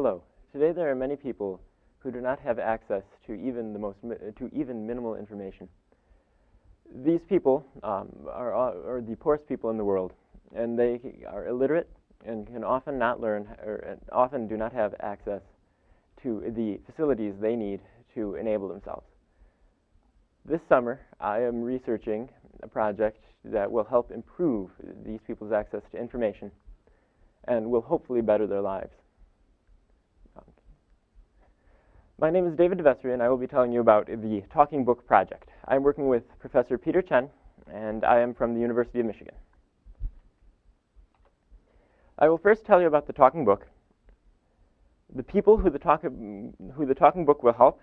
Hello. Today there are many people who do not have access to even minimal information. These people are the poorest people in the world, and they are illiterate and can often not learn or often do not have access to the facilities they need to enable themselves. This summer, I am researching a project that will help improve these people's access to information and will hopefully better their lives. My name is David DeVessery, and I will be telling you about the Talking Book Project. I'm working with Professor Peter Chen, and I am from the University of Michigan. I will first tell you about the Talking Book, the people who the Talking Book will help,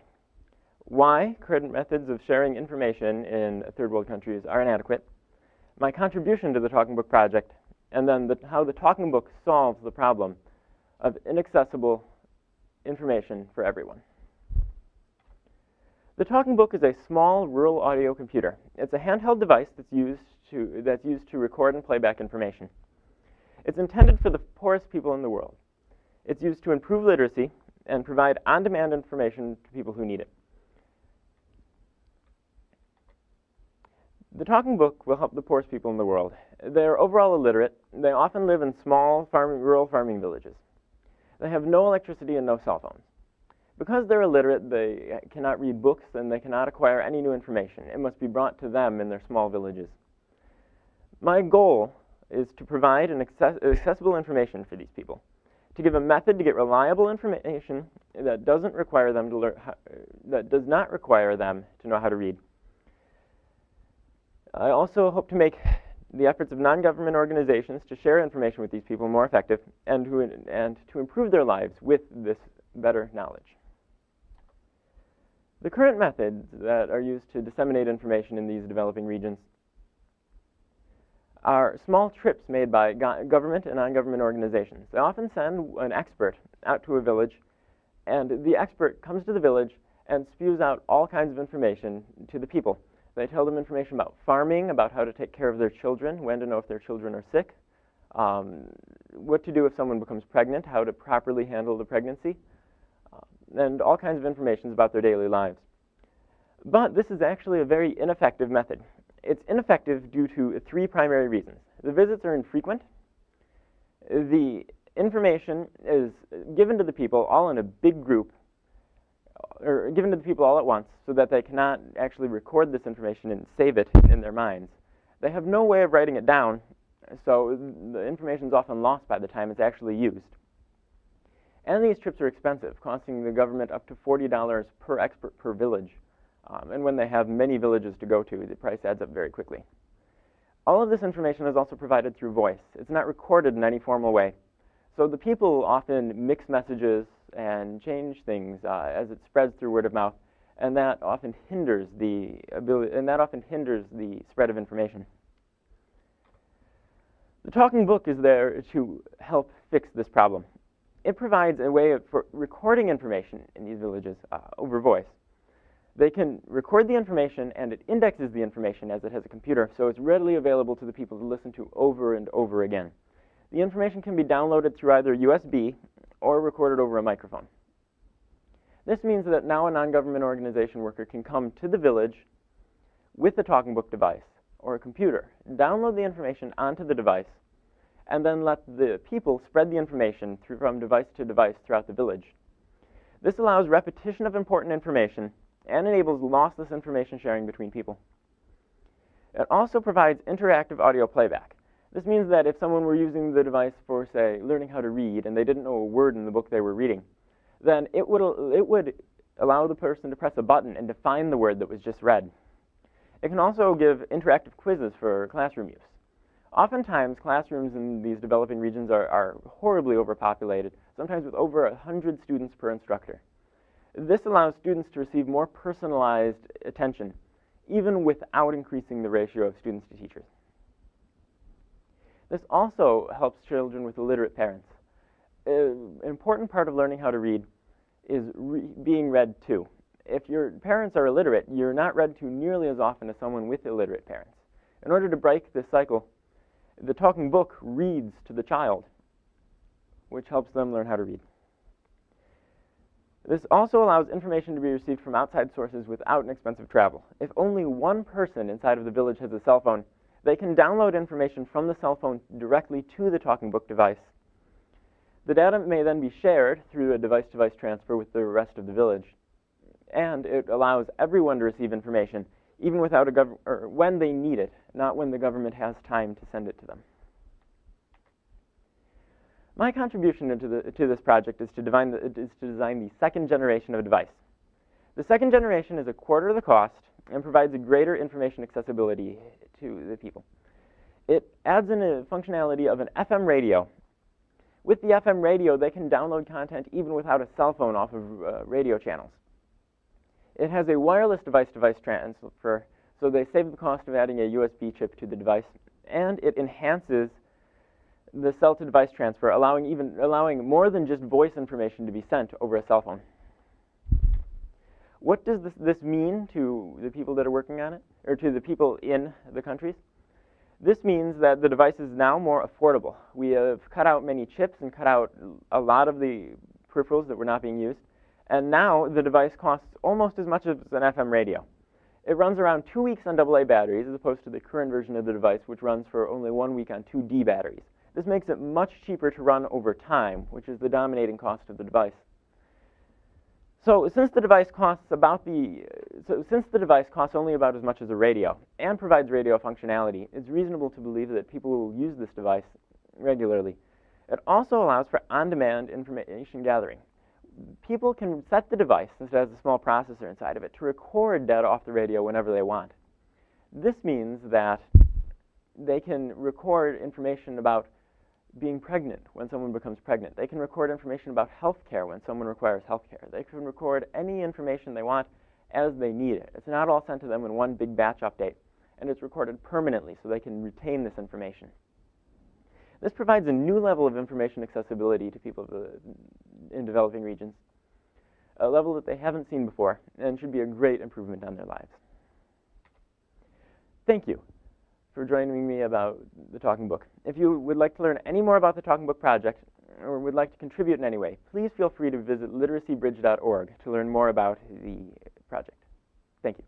why current methods of sharing information in third world countries are inadequate, my contribution to the Talking Book Project, and then how the Talking Book solves the problem of inaccessible information for everyone. The Talking Book is a small rural audio computer. It's a handheld device that's used to record and play back information. It's intended for the poorest people in the world. It's used to improve literacy and provide on-demand information to people who need it. The Talking Book will help the poorest people in the world. They're overall illiterate. They often live in small rural farming villages. They have no electricity and no cell phones. Because they're illiterate, they cannot read books and they cannot acquire any new information. It must be brought to them in their small villages. My goal is to provide accessible information for these people, to give a method to get reliable information that does not require them to know how to read. I also hope to make the efforts of non-government organizations to share information with these people more effective and to improve their lives with this better knowledge. The current methods that are used to disseminate information in these developing regions are small trips made by government and non-government organizations. They often send an expert out to a village, and the expert comes to the village and spews out all kinds of information to the people. They tell them information about farming, about how to take care of their children, when to know if their children are sick, what to do if someone becomes pregnant, how to properly handle the pregnancy, and all kinds of information about their daily lives. But this is actually a very ineffective method. It's ineffective due to three primary reasons. The visits are infrequent. The information is given to the people all in a big group, or given to the people all at once, so that they cannot actually record this information and save it in their minds. They have no way of writing it down, so the information is often lost by the time it's actually used. And these trips are expensive, costing the government up to $40 per expert per village. And when they have many villages to go to, the price adds up very quickly. All of this information is also provided through voice. It's not recorded in any formal way. So the people often mix messages and change things as it spreads through word of mouth, and that often hinders the spread of information. The Talking Book is there to help fix this problem. It provides a way for recording information in these villages over voice. They can record the information, and it indexes the information as it has a computer, so it's readily available to the people to listen to over and over again. The information can be downloaded through either USB or recorded over a microphone. This means that now a non-government organization worker can come to the village with the Talking Book device or a computer, download the information onto the device, and then let the people spread the information from device to device throughout the village. This allows repetition of important information and enables lossless information sharing between people. It also provides interactive audio playback. This means that if someone were using the device for, say, learning how to read and they didn't know a word in the book they were reading, then it would allow the person to press a button and define the word that was just read. It can also give interactive quizzes for classroom use. Oftentimes, classrooms in these developing regions are horribly overpopulated, sometimes with over 100 students per instructor. This allows students to receive more personalized attention, even without increasing the ratio of students to teachers. This also helps children with illiterate parents. An important part of learning how to read is being read to. If your parents are illiterate, you're not read to nearly as often as someone with illiterate parents. In order to break this cycle, the Talking Book reads to the child, which helps them learn how to read. This also allows information to be received from outside sources without an expensive travel. If only one person inside of the village has a cell phone, they can download information from the cell phone directly to the talking book device. The data may then be shared through a device-to-device transfer with the rest of the village. And it allows everyone to receive information, even without or when they need it, not when the government has time to send it to them. My contribution to this project is to design the second generation of a device. The second generation is a quarter of the cost and provides a greater information accessibility to the people. It adds in a functionality of an FM radio. With the FM radio, they can download content even without a cell phone off of radio channels. It has a wireless device-to-device transfer, so they save the cost of adding a USB chip to the device, and it enhances the cell-to-device transfer, allowing more than just voice information to be sent over a cell phone. What does this mean to the people that are working on it, or to the people in the countries? This means that the device is now more affordable. We have cut out many chips and cut out a lot of the peripherals that were not being used, and now the device costs almost as much as an FM radio. It runs around 2 weeks on AA batteries, as opposed to the current version of the device, which runs for only 1 week on 2D batteries. This makes it much cheaper to run over time, which is the dominating cost of the device. So since the device costs only about as much as a radio and provides radio functionality, it's reasonable to believe that people will use this device regularly. It also allows for on-demand information gathering. People can set the device, since it has a small processor inside of it, to record data off the radio whenever they want. This means that they can record information about being pregnant when someone becomes pregnant. They can record information about health care when someone requires health care. They can record any information they want as they need it. It's not all sent to them in one big batch update, and it's recorded permanently so they can retain this information. This provides a new level of information accessibility to people in developing regions, a level that they haven't seen before, and should be a great improvement on their lives. Thank you for joining me about the Talking Book. If you would like to learn any more about the Talking Book project, or would like to contribute in any way, please feel free to visit literacybridge.org to learn more about the project. Thank you.